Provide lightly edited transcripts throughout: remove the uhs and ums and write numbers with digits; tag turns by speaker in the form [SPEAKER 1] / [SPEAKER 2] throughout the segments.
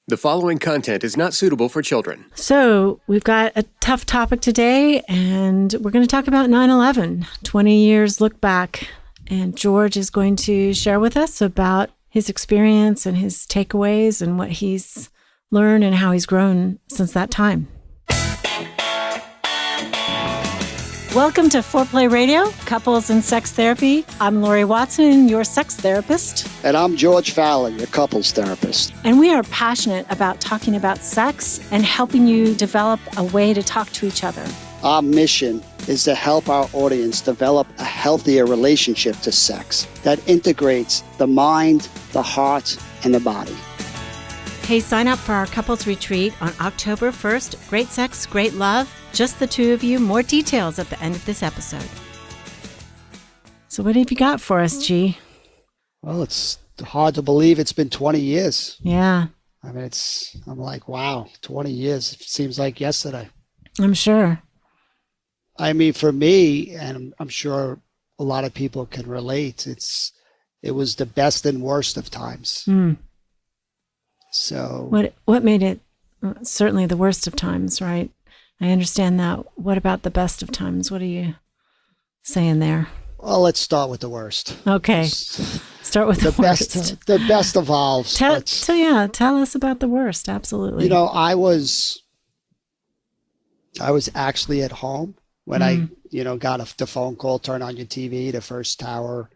[SPEAKER 1] The following content is not suitable for children.
[SPEAKER 2] So we've got a tough topic today, and we're going to talk about 9/11, 20 years look back. And George is going to share with us about his experience and his takeaways and what he's learned and how he's grown since that time. Welcome to Foreplay Radio, Couples and Sex Therapy. I'm Lori Watson, your sex therapist.
[SPEAKER 3] And I'm George Fallon, your couples therapist.
[SPEAKER 2] And we are passionate about talking about sex and helping you develop a way to talk to each other.
[SPEAKER 3] Our mission is to help our audience develop a healthier relationship to sex that integrates the mind, the heart, and the body.
[SPEAKER 2] Hey, sign up for our couples retreat on October 1st. Great sex, great love. Just the two of you. More details at the end of this episode. So what have you got for us, G?
[SPEAKER 3] Well, it's hard to believe it's been 20 years.
[SPEAKER 2] Yeah.
[SPEAKER 3] I mean, I'm like, wow, 20 years. It seems like yesterday.
[SPEAKER 2] I'm sure.
[SPEAKER 3] I mean, for me, and I'm sure a lot of people can relate, it was the best and worst of times. So
[SPEAKER 2] what made it certainly the worst of times, right? I understand that. What about the best of times? What are you saying there?
[SPEAKER 3] Well, let's start with the worst.
[SPEAKER 2] Okay. Start with the worst.
[SPEAKER 3] The best evolves.
[SPEAKER 2] Tell us about the worst. Absolutely.
[SPEAKER 3] You know, I was actually at home when I got the phone call, turn on your TV, the first tower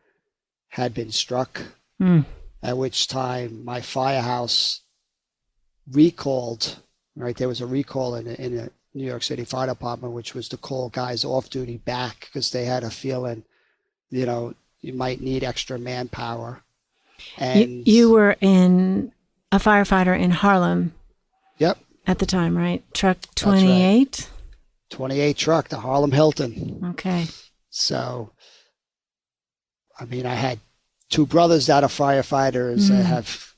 [SPEAKER 3] had been struck, at which time my firehouse recalled, right? There was a recall in a New York City Fire Department, which was to call guys off duty back because they had a feeling, you might need extra manpower. And
[SPEAKER 2] you were a firefighter in Harlem.
[SPEAKER 3] Yep.
[SPEAKER 2] At the time, right? Truck 28?
[SPEAKER 3] Right. 28 truck, the Harlem Hilton.
[SPEAKER 2] Okay.
[SPEAKER 3] So, I mean, I had two brothers that are firefighters. I have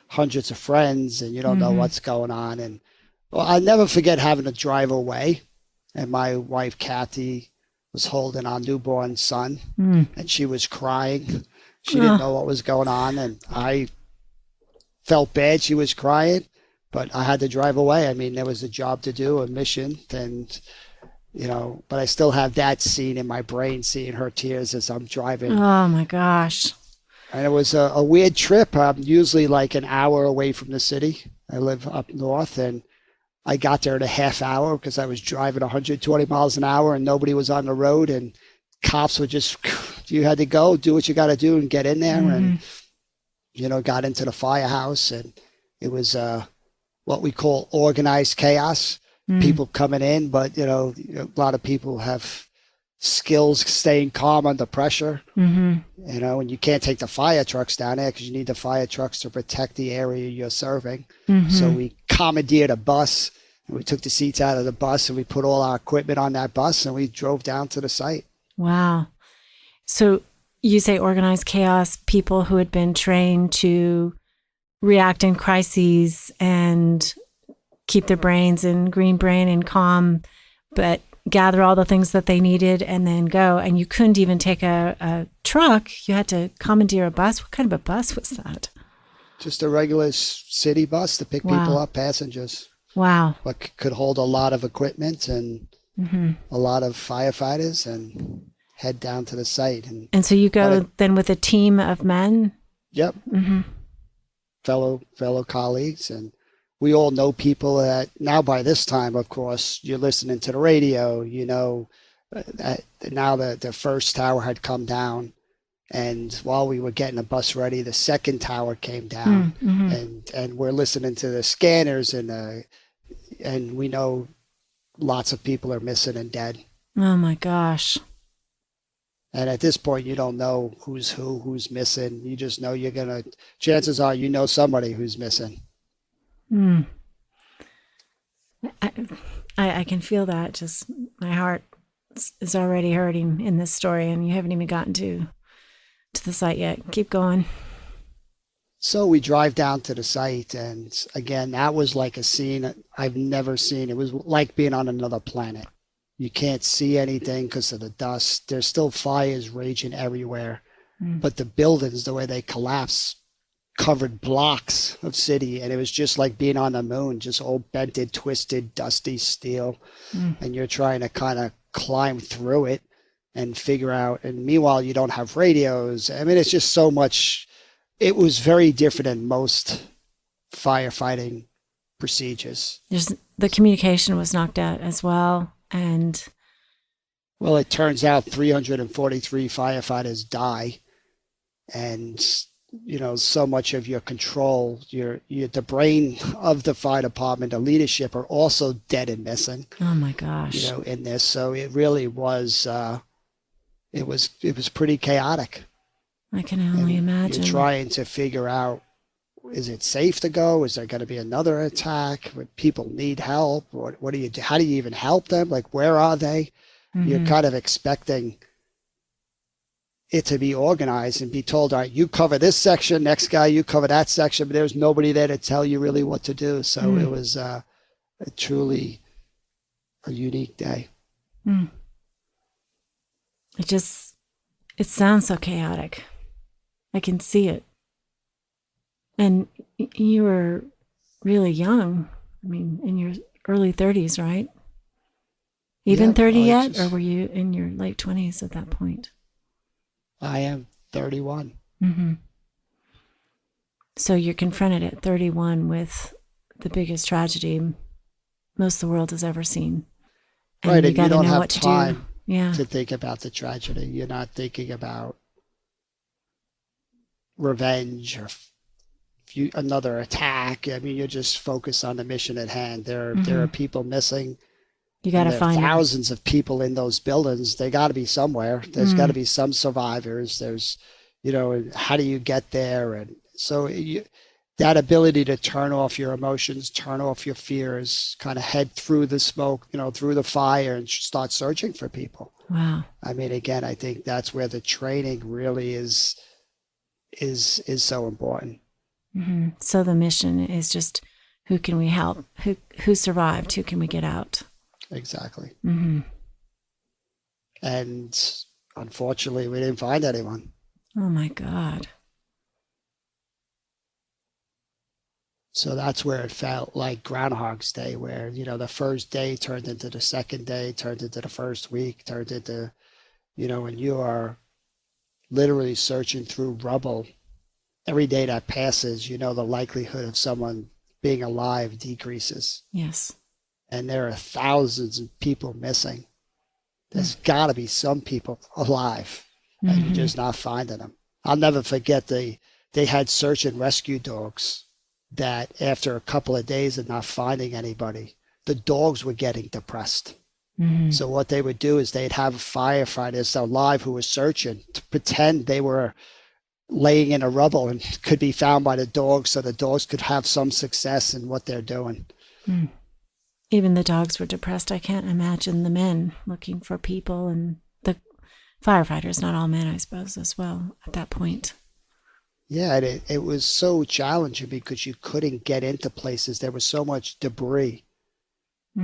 [SPEAKER 3] hundreds of friends, and you don't know what's going on. And well, I'll never forget having to drive away, and my wife Kathy was holding our newborn son, and she was crying. She didn't know what was going on, and I felt bad. She was crying, but I had to drive away. I mean, there was a job to do, a mission, and but I still have that scene in my brain, seeing her tears as I'm driving.
[SPEAKER 2] Oh my gosh.
[SPEAKER 3] And it was a weird trip. I'm usually like an hour away from the city. I live up north, and I got there in a half hour because I was driving 120 miles an hour and nobody was on the road, and cops were just, you had to go do what you got to do and get in there. And, got into the firehouse, and it was what we call organized chaos. People coming in, but, a lot of people have skills staying calm under pressure, and you can't take the fire trucks down there because you need the fire trucks to protect the area you're serving. So we commandeered a bus, and we took the seats out of the bus, and we put all our equipment on that bus, and we drove down to the site. Wow.
[SPEAKER 2] So you say organized chaos, people who had been trained to react in crises and keep their brains in green brain and calm, but gather all the things that they needed and then go. And you couldn't even take a truck. You had to commandeer a bus. What kind of a bus was that?
[SPEAKER 3] Just a regular city bus to pick people up, passengers.
[SPEAKER 2] Wow.
[SPEAKER 3] But could hold a lot of equipment and a lot of firefighters, and head down to the site.
[SPEAKER 2] And so you go then with a team of men?
[SPEAKER 3] Yep. Fellow colleagues, and we all know people that now by this time, of course, you're listening to the radio, that now the first tower had come down, and while we were getting the bus ready, the second tower came down, and we're listening to the scanners, and we know lots of people are missing and dead.
[SPEAKER 2] Oh my gosh.
[SPEAKER 3] And at this point, you don't know who's missing. You just know chances are somebody who's missing.
[SPEAKER 2] I can feel that. Just my heart is already hurting in this story, and you haven't even gotten to the site yet. Keep going.
[SPEAKER 3] So we drive down to the site, and again, that was like a scene I've never seen. It was like being on another planet. You can't see anything because of the dust. There's still fires raging everywhere, but the buildings, the way they collapse, covered blocks of city, and it was just like being on the moon, just all bented, twisted, dusty steel. And you're trying to kind of climb through it and figure out. And meanwhile, you don't have radios. I mean, it's just so much. It was very different than most firefighting procedures.
[SPEAKER 2] The communication was knocked out as well. And
[SPEAKER 3] well, it turns out 343 firefighters die. And, so much of your control, the brain of the fire department, the leadership are also dead and missing.
[SPEAKER 2] Oh my gosh.
[SPEAKER 3] In this. So it really was, it was pretty chaotic.
[SPEAKER 2] I can only imagine.
[SPEAKER 3] You're trying to figure out, is it safe to go? Is there going to be another attack? Would people need help? What do you do? How do you even help them? Like, where are they? You're kind of expecting it to be organized and be told, all right, you cover this section, next guy, you cover that section, but there's nobody there to tell you really what to do. So it was truly a unique day.
[SPEAKER 2] It sounds so chaotic. I can see it. And you were really young. I mean, in your early 30s, right? Even 30 yet? Or were you in your late 20s at that point?
[SPEAKER 3] I am 31.
[SPEAKER 2] So you're confronted at 31 with the biggest tragedy most of the world has ever seen. And
[SPEAKER 3] right,
[SPEAKER 2] you
[SPEAKER 3] and
[SPEAKER 2] got
[SPEAKER 3] you
[SPEAKER 2] to
[SPEAKER 3] don't
[SPEAKER 2] know
[SPEAKER 3] have
[SPEAKER 2] what to
[SPEAKER 3] time
[SPEAKER 2] do. Yeah.
[SPEAKER 3] to think about the tragedy. You're not thinking about revenge or another attack. I mean, you're just focused on the mission at hand. There are people missing.
[SPEAKER 2] You got to find
[SPEAKER 3] thousands of people in those buildings. They got to be somewhere. There's got to be some survivors. There's, how do you get there? And so that ability to turn off your emotions, turn off your fears, kind of head through the smoke, through the fire and start searching for people.
[SPEAKER 2] Wow.
[SPEAKER 3] I mean, again, I think that's where the training really is so important.
[SPEAKER 2] So the mission is just, who can we help? Who survived? Who can we get out?
[SPEAKER 3] Exactly. And unfortunately, we didn't find anyone.
[SPEAKER 2] Oh my God.
[SPEAKER 3] So that's where it felt like Groundhog's Day, where, the first day turned into the second day, turned into the first week, turned into, and you are literally searching through rubble. Every day that passes, the likelihood of someone being alive decreases.
[SPEAKER 2] Yes. And
[SPEAKER 3] there are thousands of people missing. There's got to be some people alive, and you're just not finding them. I'll never forget they had search and rescue dogs that after a couple of days of not finding anybody, the dogs were getting depressed. So what they would do is they'd have firefighters alive who were searching to pretend they were laying in a rubble and could be found by the dogs, so the dogs could have some success in what they're doing.
[SPEAKER 2] Even the dogs were depressed. I can't imagine the men looking for people, and the firefighters, not all men, I suppose, as well, at that point.
[SPEAKER 3] Yeah, it was so challenging because you couldn't get into places. There was so much debris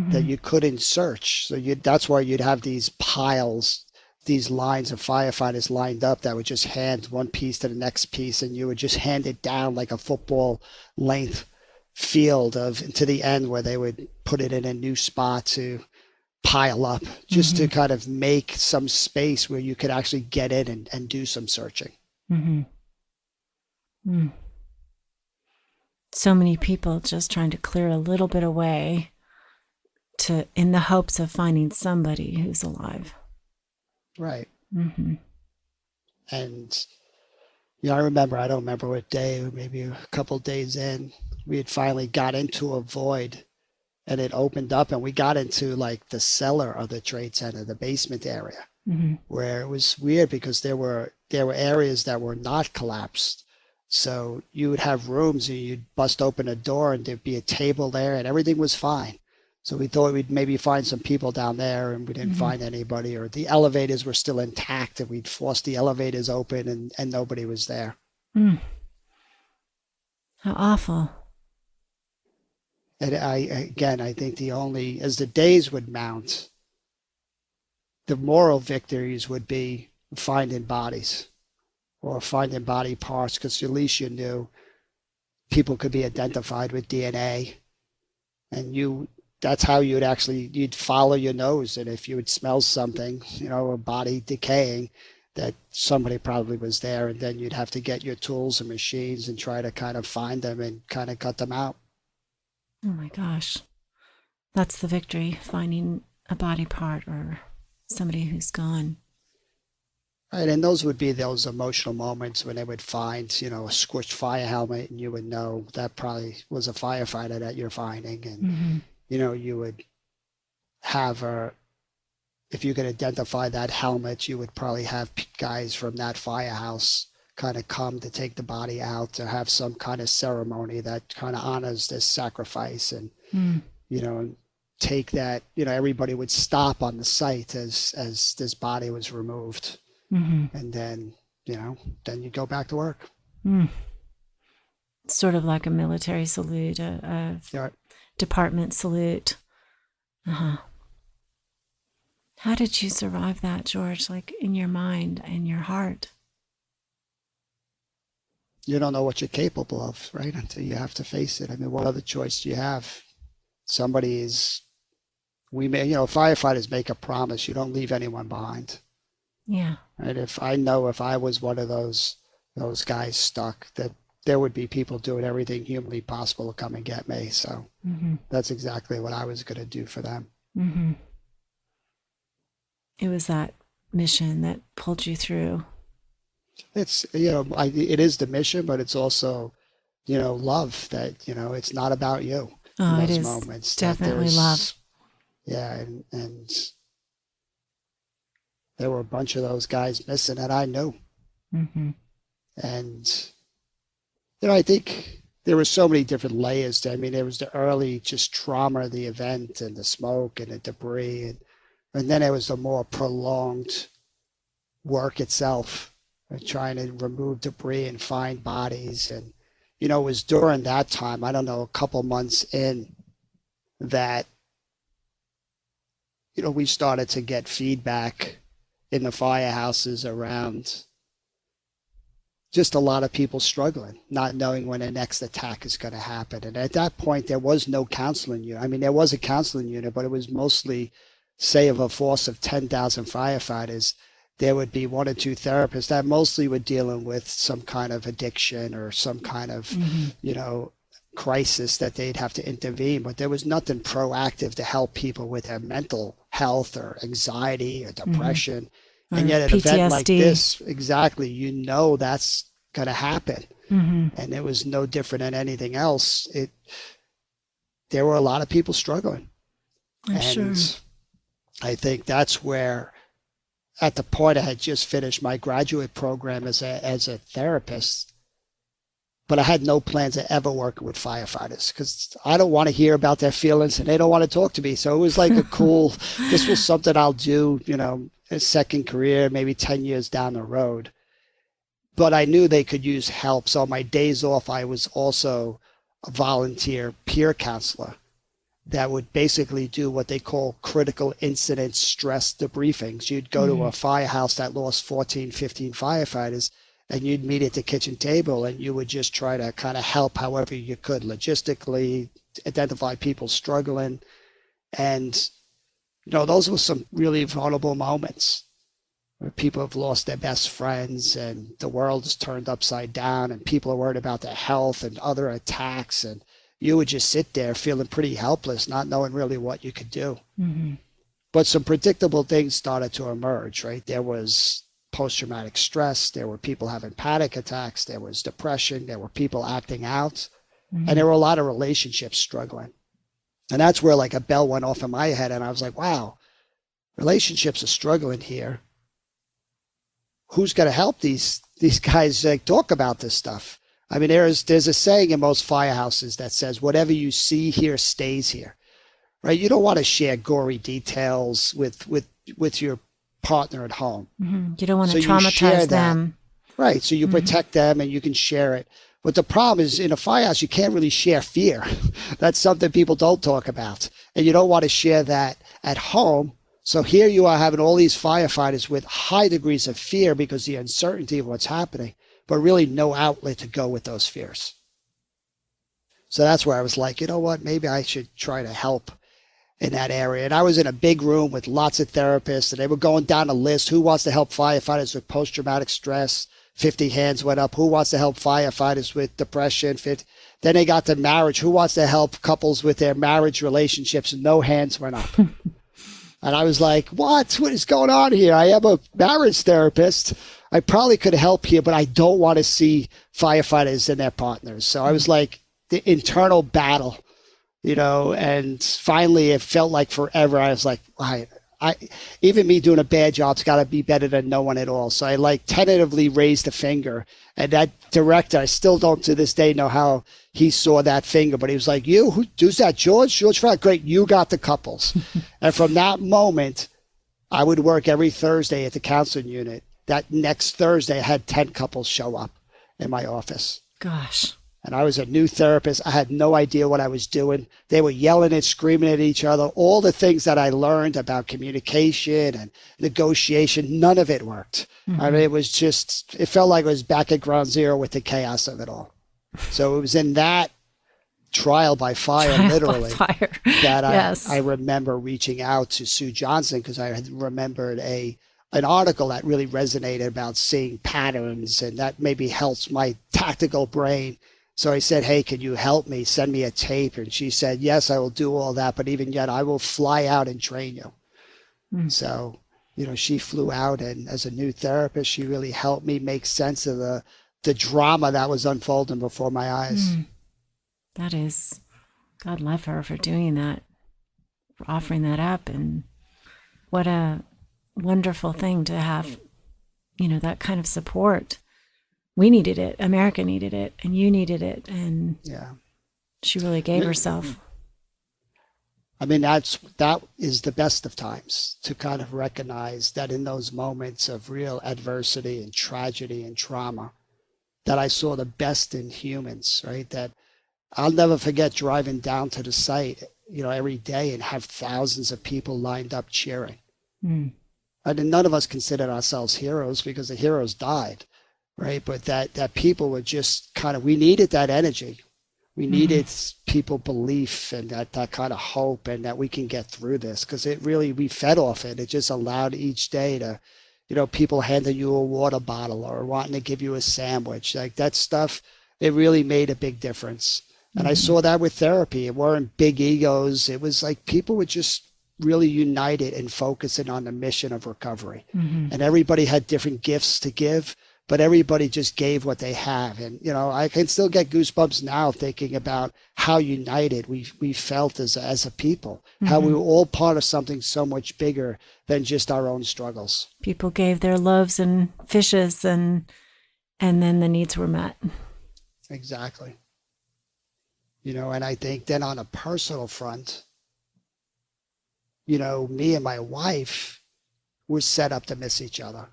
[SPEAKER 3] that you couldn't search. So that's why you'd have these piles, these lines of firefighters lined up that would just hand one piece to the next piece, and you would just hand it down like a football length field to the end where they would put it in a new spot to pile up, just to kind of make some space where you could actually get in and do some searching.
[SPEAKER 2] So many people just trying to clear a little bit away in the hopes of finding somebody who's alive.
[SPEAKER 3] Right. And I remember, I don't remember what day, maybe a couple of days in, we had finally got into a void, and it opened up, and we got into like the cellar of the Trade Center, the basement area, where it was weird because there were areas that were not collapsed. So you would have rooms and you'd bust open a door and there'd be a table there and everything was fine. So we thought we'd maybe find some people down there, and we didn't find anybody, or the elevators were still intact and we'd forced the elevators open and nobody was there.
[SPEAKER 2] How awful.
[SPEAKER 3] And I think as the days would mount, the moral victories would be finding bodies or finding body parts, because at least you knew people could be identified with DNA, and that's how you'd follow your nose. And if you would smell something, a body decaying, that somebody probably was there, and then you'd have to get your tools and machines and try to kind of find them and kind of cut them out.
[SPEAKER 2] Oh my gosh. That's the victory, finding a body part or somebody who's gone.
[SPEAKER 3] Right, and those would be those emotional moments when they would find, a squished fire helmet, and you would know that probably was a firefighter that you're finding. And, you would have if you could identify that helmet, you would probably have guys from that firehouse kind of come to take the body out, to have some kind of ceremony that kind of honors this sacrifice. And, and take that, everybody would stop on the site as this body was removed. And then, then you go back to work.
[SPEAKER 2] Sort of like a military salute, a department salute. How did you survive that, George? Like in your mind and your heart?
[SPEAKER 3] You don't know what you're capable of, right? Until you have to face it. I mean, what other choice do you have? Firefighters make a promise. You don't leave anyone behind.
[SPEAKER 2] Yeah.
[SPEAKER 3] Right. If I was one of those guys stuck, that there would be people doing everything humanly possible to come and get me. So that's exactly what I was going to do for them.
[SPEAKER 2] It was that mission that pulled you through.
[SPEAKER 3] It's, it is the mission, but it's also, love that, it's not about you.
[SPEAKER 2] Oh,
[SPEAKER 3] in
[SPEAKER 2] it
[SPEAKER 3] those
[SPEAKER 2] is
[SPEAKER 3] moments
[SPEAKER 2] definitely love.
[SPEAKER 3] Yeah. And there were a bunch of those guys missing that I knew. And, I think there were so many different layers to it. I mean, there was the early just trauma of the event and the smoke and the debris. And then there was the more prolonged work itself, trying to remove debris and find bodies. And, it was during that time, I don't know, a couple months in, that, we started to get feedback in the firehouses around just a lot of people struggling, not knowing when the next attack is going to happen. And at that point, there was no counseling unit. I mean, there was a counseling unit, but it was mostly, say, of a force of 10,000 firefighters, there would be one or two therapists that mostly were dealing with some kind of addiction or some kind of, crisis that they'd have to intervene. But there was nothing proactive to help people with their mental health or anxiety or depression. And yet an event like this, exactly, that's going to happen. And it was no different than anything else. There were a lot of people struggling.
[SPEAKER 2] I'm sure.
[SPEAKER 3] I think that's where, at the point I had just finished my graduate program as a therapist, but I had no plans of ever working with firefighters because I don't want to hear about their feelings and they don't want to talk to me. So it was like this was something I'll do, a second career, maybe 10 years down the road. But I knew they could use help. So on my days off, I was also a volunteer peer counselor that would basically do what they call critical incident stress debriefings. You'd go to a firehouse that lost 14, 15 firefighters, and you'd meet at the kitchen table, and you would just try to kind of help however you could logistically, identify people struggling. And, those were some really vulnerable moments where people have lost their best friends and the world is turned upside down and people are worried about their health and other attacks. And you would just sit there feeling pretty helpless, not knowing really what you could do. But some predictable things started to emerge, right? There was post-traumatic stress. There were people having panic attacks. There was depression. There were people acting out. And there were a lot of relationships struggling. And that's where like a bell went off in my head. And I was like, wow, relationships are struggling here. Who's going to help these guys talk about this stuff? I mean, there's a saying in most firehouses that says, whatever you see here stays here, right? You don't want to share gory details with your partner at home.
[SPEAKER 2] You don't want to traumatize them.
[SPEAKER 3] Right. So you protect them and you can share it. But the problem is in a firehouse, you can't really share fear. That's something people don't talk about. And you don't want to share that at home. So here you are having all these firefighters with high degrees of fear because the uncertainty of what's happening, but really no outlet to go with those fears. So that's where I was like, you know what, maybe I should try to help in that area. And I was in a big room with lots of therapists, and they were going down a list. Who wants to help firefighters with post-traumatic stress? 50 hands went up. Who wants to help firefighters with depression? 50. Then they got to marriage. Who wants to help couples with their marriage relationships? And no hands went up. And I was like, what is going on here? I am a marriage therapist. I probably could help here, but I don't want to see firefighters and their partners. So I was like, the internal battle, and finally it felt like forever. I was like, I even me doing a bad job's got to be better than no one at all. So I like tentatively raised a finger, and that director, I still don't to this day know how he saw that finger, but he was like, who's that? George Fry? Great. You got the couples. And from that moment, I would work every Thursday at the counseling unit. That next Thursday, I had 10 couples show up in my office.
[SPEAKER 2] Gosh.
[SPEAKER 3] And I was a new therapist. I had no idea what I was doing. They were yelling and screaming at each other. All the things that I learned about communication and negotiation, none of it worked. Mm-hmm. I mean, it felt like it was back at ground zero with the chaos of it all. So it was in that trial by fire, literally, that yes. I remember reaching out to Sue Johnson because I had remembered an article that really resonated about seeing patterns, and that maybe helps my tactical brain. So I said, hey, can you help me? Send me a tape. And she said, yes, I will do all that. But even yet, I will fly out and train you. Mm. So, she flew out, and as a new therapist, she really helped me make sense of the drama that was unfolding before my eyes. Mm.
[SPEAKER 2] That is, God love her for doing that, for offering that up. And what a wonderful thing to have, that kind of support. We needed it. America needed it, and you needed it. And yeah, she really gave herself.
[SPEAKER 3] I mean, that is the best of times, to kind of recognize that in those moments of real adversity and tragedy and trauma, that I saw the best in humans, right? That I'll never forget driving down to the site, every day and have thousands of people lined up cheering. Mm. And none of us considered ourselves heroes because the heroes died. Right. But that people were just we needed that energy. We needed people belief and that kind of hope, and that we can get through this, because we fed off it. It just allowed each day to, people handing you a water bottle or wanting to give you a sandwich, like that stuff. It really made a big difference. And I saw that with therapy. It weren't big egos. It was like people were just really united and focusing on the mission of recovery. Mm-hmm. And everybody had different gifts to give, but everybody just gave what they have. And, I can still get goosebumps now thinking about how united we felt as a people, mm-hmm. how we were all part of something so much bigger than just our own struggles.
[SPEAKER 2] People gave their loaves and fishes, and then the needs were met.
[SPEAKER 3] Exactly. And I think then on a personal front, me and my wife were set up to miss each other,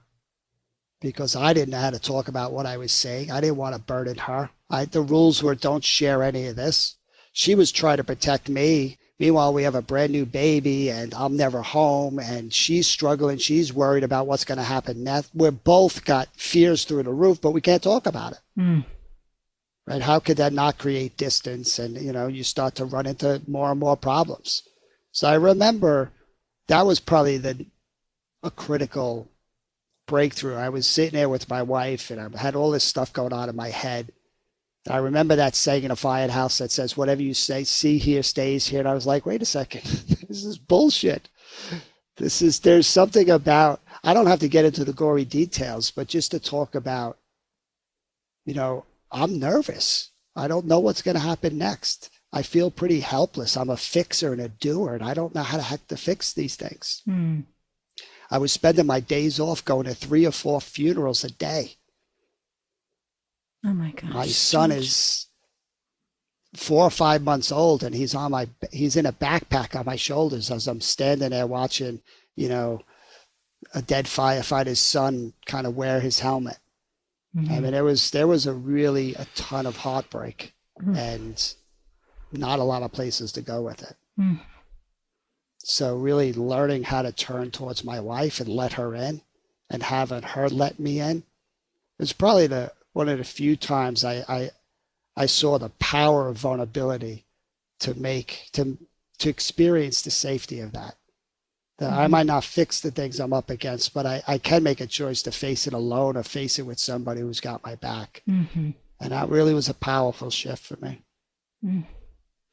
[SPEAKER 3] because I didn't know how to talk about what I was saying. I didn't want to burden her. The rules were don't share any of this. She was trying to protect me. Meanwhile, we have a brand new baby and I'm never home, and she's struggling. She's worried about what's going to happen next. We're both got fears through the roof, but we can't talk about it. Mm. Right? How could that not create distance? And, you start to run into more and more problems. So I remember that was probably a critical breakthrough. I was sitting there with my wife, and I had all this stuff going on in my head. And I remember that saying in a firehouse that says, whatever you say, see here, stays here. And I was like, wait a second, this is bullshit. There's something about, I don't have to get into the gory details, but just to talk about, I'm nervous. I don't know what's going to happen next. I feel pretty helpless. I'm a fixer and a doer, and I don't know how the heck to fix these things. Mm. I was spending my days off going to 3 or 4 funerals a day.
[SPEAKER 2] Oh my gosh.
[SPEAKER 3] My son is 4 or 5 months old, and he's in a backpack on my shoulders as I'm standing there watching, a dead firefighter's son kind of wear his helmet. Mm-hmm. I mean, there was a ton of heartbreak, and not a lot of places to go with it. Mm. So really learning how to turn towards my wife and let her in, and having her let me in, was probably one of the few times I I saw the power of vulnerability to experience the safety of that. That I might not fix the things I'm up against, but I can make a choice to face it alone or face it with somebody who's got my back.
[SPEAKER 2] Mm-hmm.
[SPEAKER 3] And that really was a powerful shift for me.
[SPEAKER 2] Mm.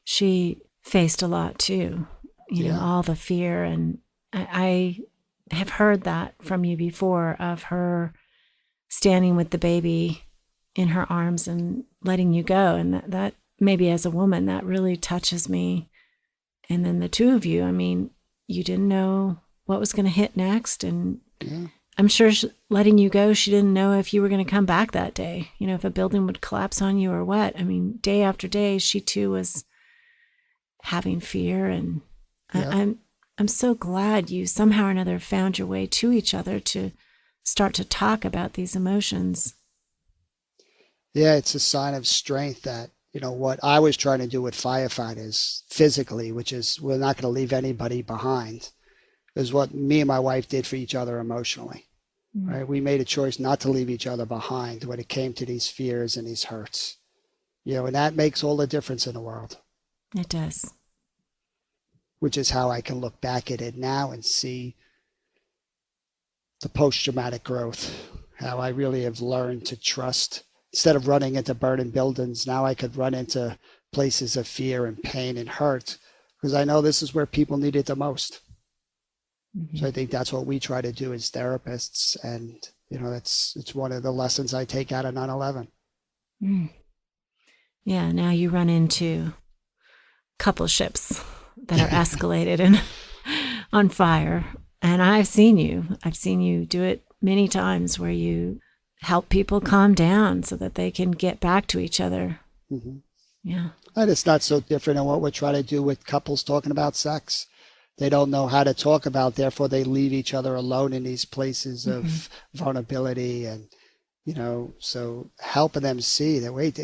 [SPEAKER 2] She faced a lot too,
[SPEAKER 3] Yeah.
[SPEAKER 2] all the fear. And I have heard that from you before, of her standing with the baby in her arms and letting you go. And that maybe as a woman, that really touches me. And then the two of you, I mean, you didn't know what was going to hit next. And
[SPEAKER 3] Yeah.
[SPEAKER 2] I'm sure letting you go, she didn't know if you were going to come back that day, if a building would collapse on you or what. I mean, day after day, she too was having fear. And
[SPEAKER 3] Yeah.
[SPEAKER 2] I'm so glad you somehow or another found your way to each other to start to talk about these emotions.
[SPEAKER 3] Yeah, it's a sign of strength that, what I was trying to do with firefighters physically, which is we're not going to leave anybody behind, is what me and my wife did for each other emotionally.
[SPEAKER 2] Mm.
[SPEAKER 3] Right? We made a choice not to leave each other behind when it came to these fears and these hurts. And that makes all the difference in the world.
[SPEAKER 2] It does.
[SPEAKER 3] Which is how I can look back at it now and see the post-traumatic growth, how I really have learned to trust. Instead of running into burning buildings, now I could run into places of fear and pain and hurt, because I know this is where people need it the most.
[SPEAKER 2] Mm-hmm.
[SPEAKER 3] So I think that's what we try to do as therapists. And, it's one of the lessons I take out of 9/11.
[SPEAKER 2] Mm. Yeah, now you run into couple ships that are escalated and on fire. And I've seen you do it many times, where you help people calm down so that they can get back to each other.
[SPEAKER 3] Mm-hmm.
[SPEAKER 2] Yeah.
[SPEAKER 3] And it's not so different than what we're trying to do with couples talking about sex. They don't know how to talk about, therefore they leave each other alone in these places of vulnerability. And, so helping them see that, wait,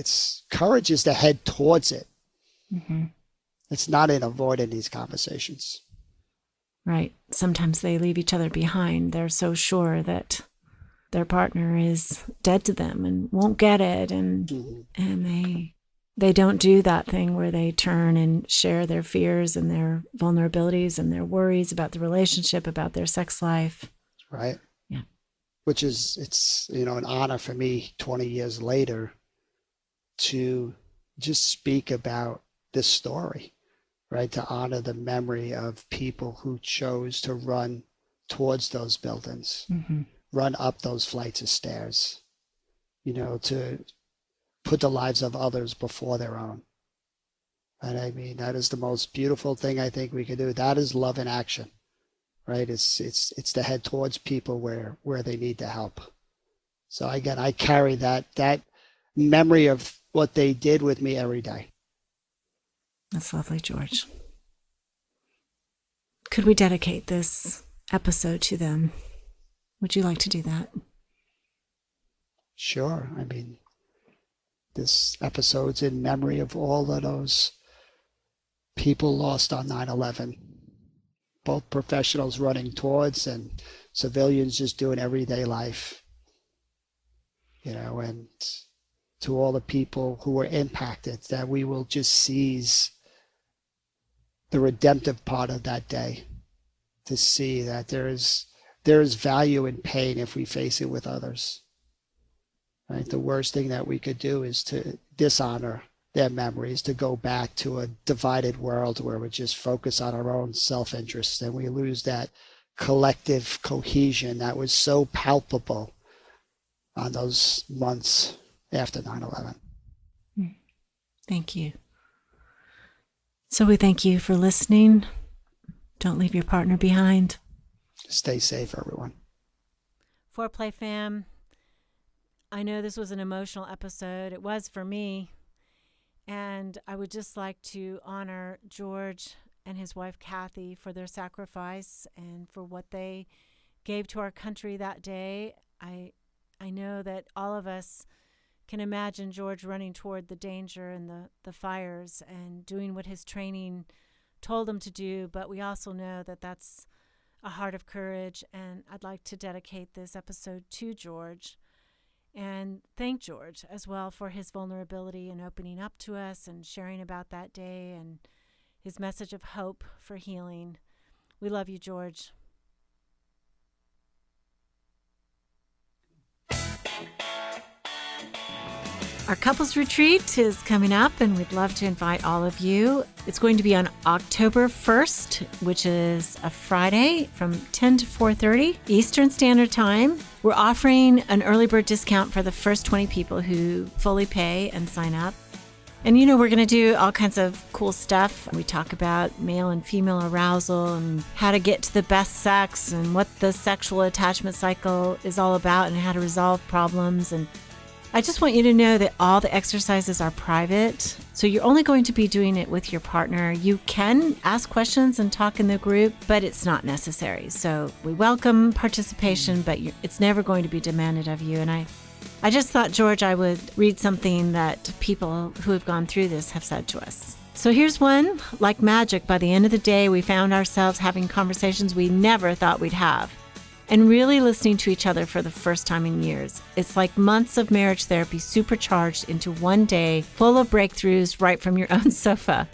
[SPEAKER 3] courage is to head towards it.
[SPEAKER 2] Mm-hmm.
[SPEAKER 3] It's not in avoiding these conversations.
[SPEAKER 2] Right. Sometimes they leave each other behind. They're so sure that their partner is dead to them and won't get it. And they don't do that thing where they turn and share their fears and their vulnerabilities and their worries about the relationship, about their sex life.
[SPEAKER 3] Right.
[SPEAKER 2] Yeah.
[SPEAKER 3] Which is, it's, an honor for me 20 years later to just speak about this story, right? To honor the memory of people who chose to run towards those buildings, run up those flights of stairs, to put the lives of others before their own. And I mean, that is the most beautiful thing I think we can do. That is love in action, right? It's to head towards people where they need the help. So again, I carry that memory of what they did with me every day.
[SPEAKER 2] That's lovely, George. Could we dedicate this episode to them? Would you like to do that?
[SPEAKER 3] Sure. I mean, this episode's in memory of all of those people lost on 9/11, both professionals running towards and civilians just doing everyday life. And to all the people who were impacted, that we will just seize the redemptive part of that day, to see that there is value in pain if we face it with others. Right? The worst thing that we could do is to dishonor their memories, to go back to a divided world where we just focus on our own self-interest, and we lose that collective cohesion that was so palpable on those months after 9/11.
[SPEAKER 2] Thank you. So we thank you for listening. Don't leave your partner behind.
[SPEAKER 3] Stay safe, everyone.
[SPEAKER 2] Foreplay fam, I know this was an emotional episode. It was for me. And I would just like to honor George and his wife, Kathy, for their sacrifice and for what they gave to our country that day. I know that all of us can imagine George running toward the danger and the fires and doing what his training told him to do, but we also know that that's a heart of courage, and I'd like to dedicate this episode to George And thank George as well for his vulnerability and opening up to us and sharing about that day and his message of hope for healing. We love you, George. Our couples retreat is coming up, and we'd love to invite all of you. It's going to be on October 1st, which is a Friday from 10 to 4:30 Eastern Standard Time. We're offering an early bird discount for the first 20 people who fully pay and sign up. And we're going to do all kinds of cool stuff. We talk about male and female arousal and how to get to the best sex and what the sexual attachment cycle is all about and how to resolve problems. And I just want you to know that all the exercises are private, so you're only going to be doing it with your partner. You can ask questions and talk in the group, but it's not necessary. So we welcome participation, but it's never going to be demanded of you. And I just thought, George, I would read something that people who have gone through this have said to us. So here's one. Like magic, by the end of the day, we found ourselves having conversations we never thought we'd have, and really listening to each other for the first time in years. It's like months of marriage therapy supercharged into one day, full of breakthroughs right from your own sofa.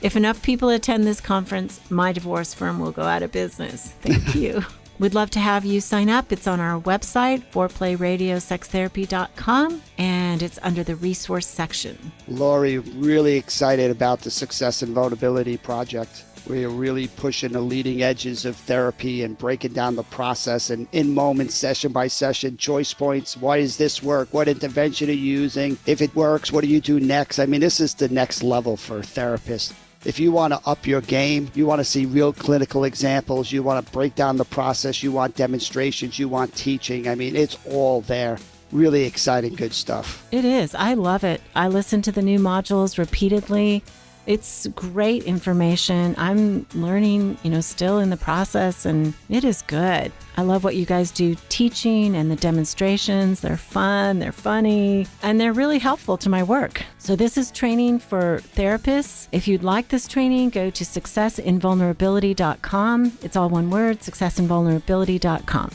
[SPEAKER 2] If enough people attend this conference, my divorce firm will go out of business. Thank you. We'd love to have you sign up. It's on our website, foreplayradiosextherapy.com, and it's under the resource section.
[SPEAKER 3] Lori, really excited about the Success and Vulnerability Project. We are really pushing the leading edges of therapy and breaking down the process and in moments, session by session, choice points. Why does this work? What intervention are you using? If it works, what do you do next? I mean, this is the next level for therapists. If you want to up your game, you want to see real clinical examples, you want to break down the process, you want demonstrations, you want teaching. I mean, it's all there. Really exciting, good stuff.
[SPEAKER 2] It is. I love it. I listen to the new modules repeatedly. It's great information. I'm learning, still in the process, and it is good. I love what you guys do teaching and the demonstrations. They're fun, they're funny, and they're really helpful to my work. So this is training for therapists. If you'd like this training, go to successinvulnerability.com. It's all one word, successinvulnerability.com.